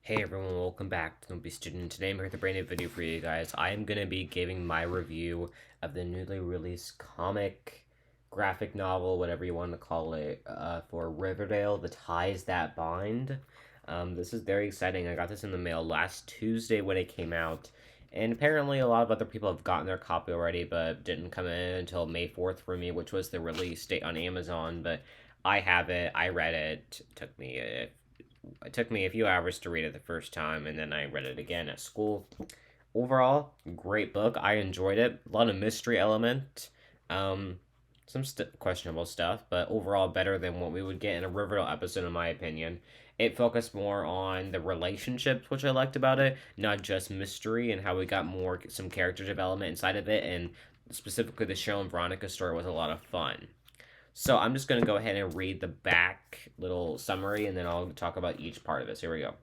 Hey everyone, welcome back to Be Student. Today I'm here with a brand new video for you guys. I am going to be giving my review of the newly released comic, graphic novel, whatever you want to call it, for Riverdale, The Ties That Bind. This is very exciting. I got this in the mail last Tuesday when it came out, and apparently a lot of other people have gotten their copy already, but didn't come in until May 4th for me, which was the release date on Amazon, but I have it. I read it. It took me a few hours to read it the first time, and then I read it again at school. Overall, great book. I enjoyed it. A lot of mystery element, um, some questionable stuff, but overall better than what we would get in a Riverdale episode, in my opinion. It focused more on the relationships, which I liked about it, not just mystery, and how we got more some character development inside of it, and specifically the Cheryl and Veronica story was a lot of fun. So I'm just going to go ahead and read the back little summary, and then I'll talk about each part of this. Here we go.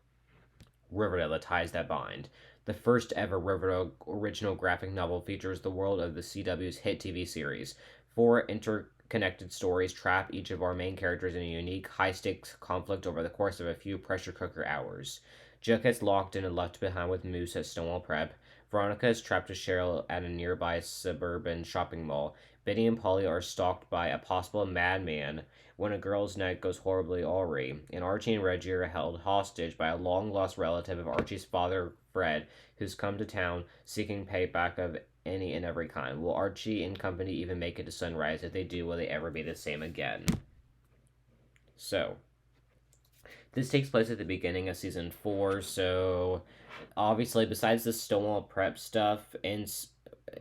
Riverdale, The Ties That Bind. The first ever Riverdale original graphic novel features the world of the CW's hit TV series. Four interconnected stories trap each of our main characters in a unique, high-stakes conflict over the course of a few pressure cooker hours. Jughead gets locked in and left behind with Moose at Stonewall Prep. Veronica is trapped with Cheryl at a nearby suburban shopping mall. Betty and Polly are stalked by a possible madman when a girl's night goes horribly awry, and Archie and Reggie are held hostage by a long lost relative of Archie's father, Fred, who's come to town seeking payback of any and every kind. Will Archie and company even make it to sunrise? If they do, will they ever be the same again? So, this takes place at the beginning of season 4, so obviously, besides the Stonewall Prep stuff, and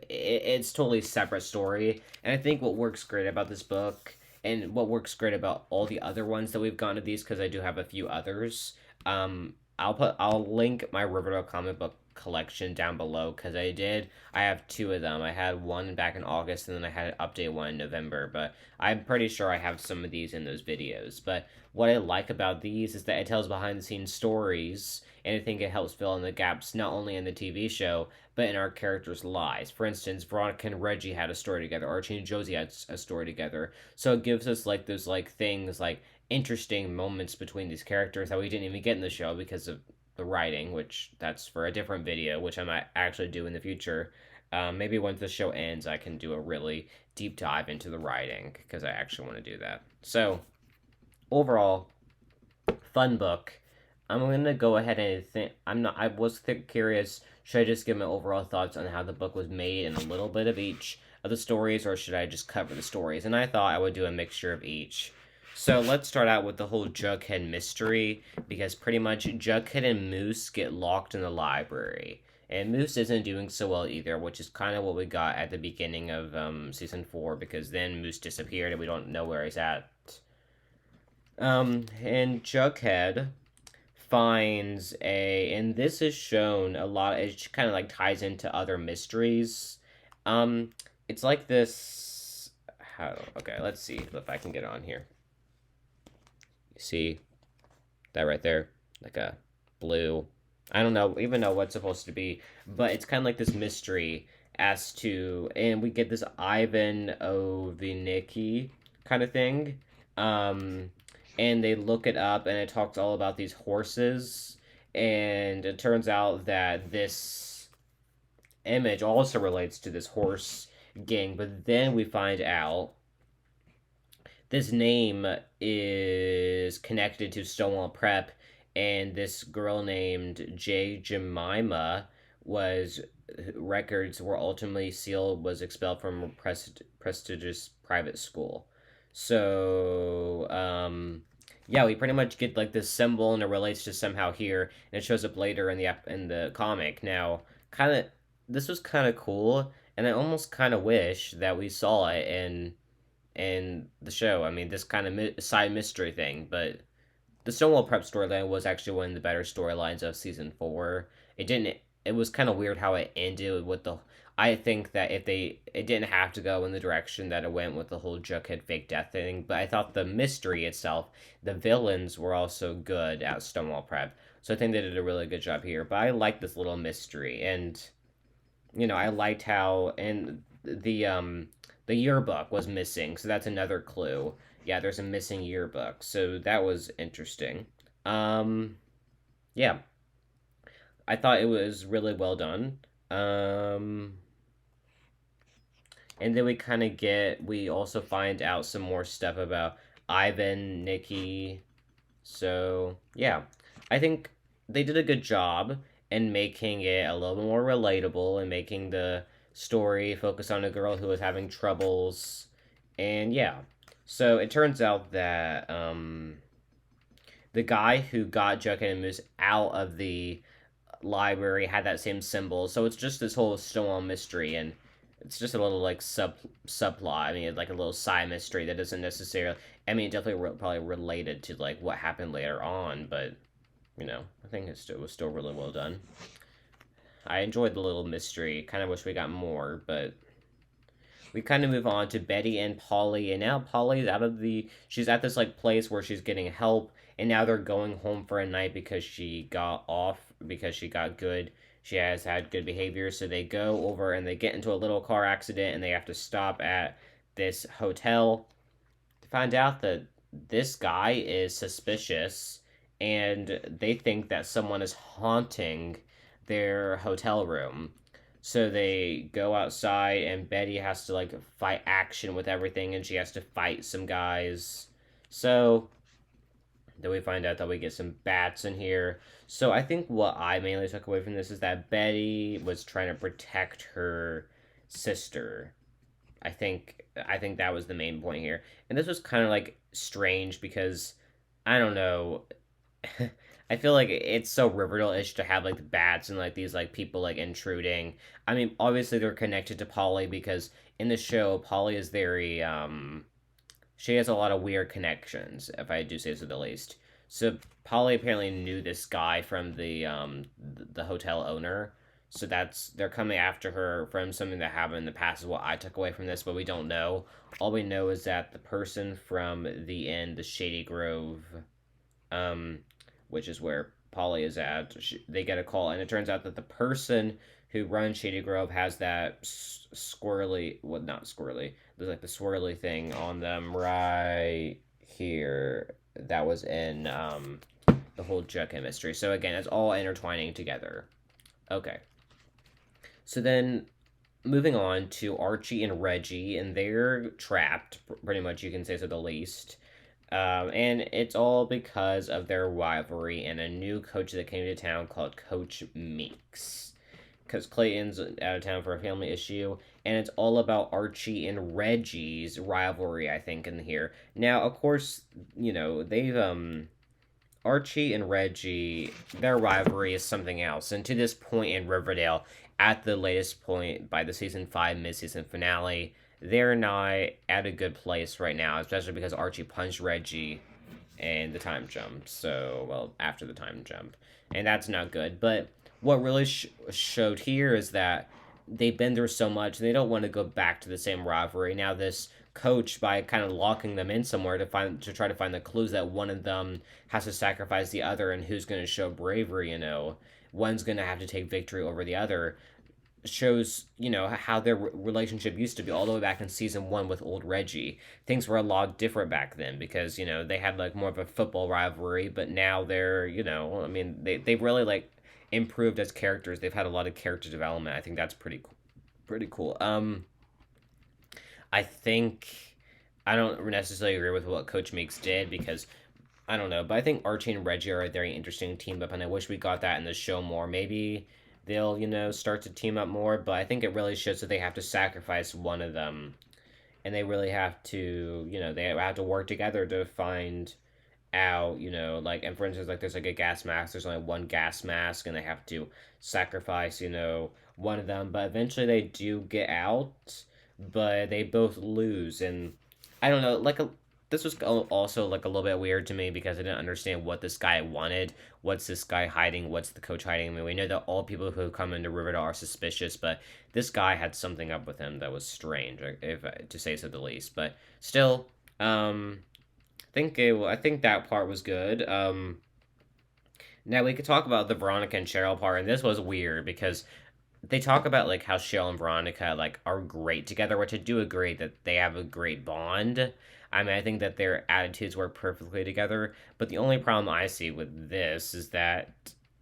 it's totally separate story. And I think what works great about this book, and what works great about all the other ones that we've gone to these, because I do have a few others. I'll link my Riverdale comic book collection down below because I have two of them. I had one back in August, and then I had an update one in November, but I'm pretty sure I have some of these in those videos. But what I like about these is that it tells behind the scenes stories, and I think it helps fill in the gaps not only in the TV show but in our characters' lives. For instance, Veronica and Reggie had a story together. Archie and Josie had a story together. So it gives us like those like things like interesting moments between these characters that we didn't even get in the show because of the writing, which that's for a different video, which I might actually do in the future. Maybe once the show ends, I can do a really deep dive into the writing because I actually want to do that. So, overall, fun book. I'm gonna go ahead and think. I was curious. Should I just give my overall thoughts on how the book was made and a little bit of each of the stories, or should I just cover the stories? And I thought I would do a mixture of each. So let's start out with the whole Jughead mystery, because pretty much Jughead and Moose get locked in the library. And Moose isn't doing so well either, which is kind of what we got at the beginning of season 4, because then Moose disappeared and we don't know where he's at. And Jughead finds and this is shown a lot, it kind of like ties into other mysteries. It's like this, okay, let's see if I can get on here. See that right there? Like a blue. I don't know even know what's supposed to be, but it's kind of like this mystery as to, and we get this Ivan Nikki kind of thing. And they look it up, and it talks all about these horses, and it turns out that this image also relates to this horse gang, but then we find out this name is connected to Stonewall Prep, and this girl named Jemima was records were ultimately sealed, was expelled from a prestigious private school. So, yeah, we pretty much get like this symbol, and it relates to somehow here, and it shows up later in the comic. Now, this was kind of cool, and I almost kind of wish that we saw it in the show. I mean, this kind of side mystery thing, but the Stonewall Prep storyline was actually one of the better storylines of season 4. It didn't. It was kind of weird how it ended with the. I think that it didn't have to go in the direction that it went with the whole Jughead fake death thing, but I thought the mystery itself, the villains were also good at Stonewall Prep, so I think they did a really good job here. But I like this little mystery, and I liked how and the yearbook was missing, so that's another clue. Yeah, there's a missing yearbook, so that was interesting. Yeah. I thought it was really well done. Um, and then we also find out some more stuff about Ivan, Nikki. So yeah, I think they did a good job in making it a little bit more relatable and making the story focus on a girl who was having troubles. And yeah, so it turns out that the guy who got Jughead and Moose out of the library had that same symbol. So it's just this whole Stonewall mystery, and it's just a little like subplot. I mean, like a little side mystery that doesn't necessarily. I mean, definitely probably related to like what happened later on, but I think it was still really well done. I enjoyed the little mystery. Kind of wish we got more, but we kind of move on to Betty and Polly, and now Polly's out of the. She's at this like place where she's getting help, and now they're going home for a night because she got off because she got good. She has had good behavior, so they go over and they get into a little car accident, and they have to stop at this hotel to find out that this guy is suspicious, and they think that someone is haunting their hotel room. So they go outside, and Betty has to like fight action with everything, and she has to fight some guys. So then we find out that we get some bats in here. So I think what I mainly took away from this is that Betty was trying to protect her sister. I think that was the main point here. And this was kind of like strange because I don't know. I feel like it's so Riverdale-ish to have like the bats and like these like people like intruding. I mean, obviously they're connected to Polly because in the show Polly is very she has a lot of weird connections, if I do say so the least. So Polly apparently knew this guy from the hotel owner. So that's they're coming after her from something that happened in the past is what I took away from this, but we don't know. All we know is that the person from the end, the Shady Grove, um, which is where Polly is at, they get a call, and it turns out that the person who runs Shady Grove has that squirrely, well, not squirrely, there's like the swirly thing on them right here that was in the whole Jughead mystery. So again, it's all intertwining together. Okay, so then moving on to Archie and Reggie, and they're trapped, pretty much, you can say so the least. And it's all because of their rivalry and a new coach that came to town called Coach Meeks. Because Clayton's out of town for a family issue, and it's all about Archie and Reggie's rivalry, I think, in here. Now, of course, they've, Archie and Reggie, their rivalry is something else. And to this point in Riverdale, at the latest point by the season 5 mid-season finale, they're not at a good place right now, especially because Archie punched Reggie and the time jump. So, well, after the time jump. And that's not good. But what really showed here is that they've been through so much, and they don't want to go back to the same rivalry. Now, this coach, by kind of locking them in somewhere to try to find the clues that one of them has to sacrifice the other, and who's going to show bravery, one's going to have to take victory over the other, shows how their relationship used to be all the way back in season 1 with old Reggie. Things were a lot different back then because they had like more of a football rivalry, but now they're I mean they've really like improved as characters. They've had a lot of character development. I think that's pretty cool. I think I don't necessarily agree with what Coach Meeks did because I don't know, but I think Archie and Reggie are a very interesting team up, and I wish we got that in the show more. Maybe they'll, start to team up more, but I think it really shows that they have to sacrifice one of them. And they really have to, they have to work together to find out, like, and for instance, like, there's like a gas mask, there's only one gas mask, and they have to sacrifice, one of them. But eventually they do get out, but they both lose. And I don't know, like, this was also like a little bit weird to me because I didn't understand what this guy wanted. What's this guy hiding? What's the coach hiding? I mean, we know that all people who come into Riverdale are suspicious, but this guy had something up with him that was strange, if to say so the least. But still, I think that part was good. Now we could talk about the Veronica and Cheryl part, and this was weird because they talk about like how Cheryl and Veronica like are great together, which I do agree that they have a great bond. I mean, I think that their attitudes work perfectly together. But the only problem I see with this is that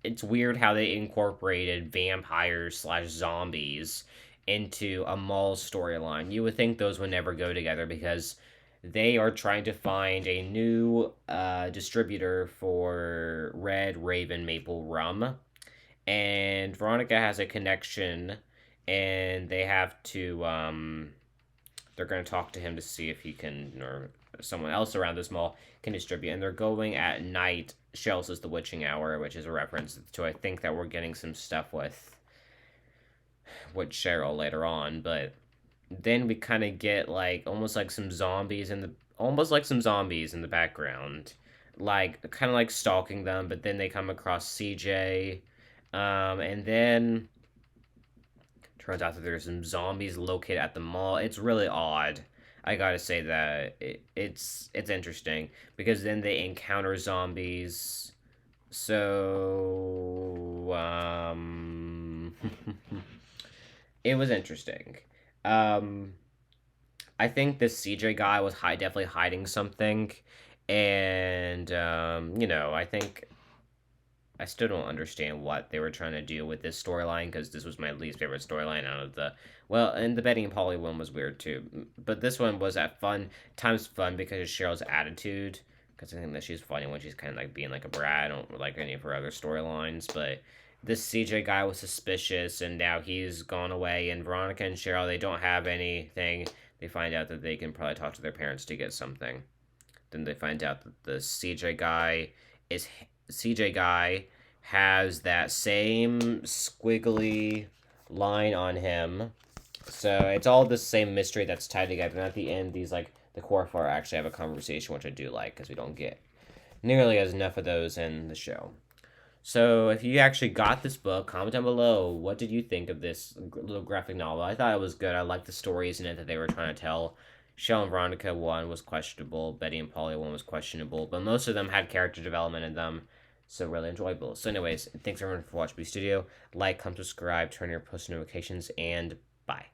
it's weird how they incorporated vampires slash zombies into a mall storyline. You would think those would never go together because they are trying to find a new distributor for Red Raven Maple Rum, and Veronica has a connection, and they have to they're going to talk to him to see if he can, or someone else around this mall can distribute. And they're going at night. Cheryl says the witching hour, which is a reference to, I think, that we're getting some stuff with Cheryl later on. But then we kind of get like almost like some zombies in the background, like kind of like stalking them. But then they come across CJ, and then turns out that there's some zombies located at the mall. It's really odd. I gotta say that it's interesting because then they encounter zombies. So it was interesting. Um, I think this CJ guy was definitely hiding something, and I think I still don't understand what they were trying to do with this storyline because this was my least favorite storyline out of the. Well, and the Betty and Polly one was weird too, but this one was at fun times fun because of Cheryl's attitude. Because I think that she's funny when she's kind of like being like a brat. I don't like any of her other storylines, but this CJ guy was suspicious, and now he's gone away. And Veronica and Cheryl, they don't have anything. They find out that they can probably talk to their parents to get something. Then they find out that the CJ guy has that same squiggly line on him. So it's all the same mystery that's tied together. And at the end, these like the core four actually have a conversation, which I do like because we don't get nearly as enough of those in the show. So if you actually got this book, comment down below. What did you think of this little graphic novel? I thought it was good. I liked the stories in it that they were trying to tell. Cheryl and Veronica one was questionable. Betty and Polly one was questionable. But most of them had character development in them. So really enjoyable. So anyways, thanks everyone for watching my studio. Like, comment, subscribe, turn on your post notifications, and bye.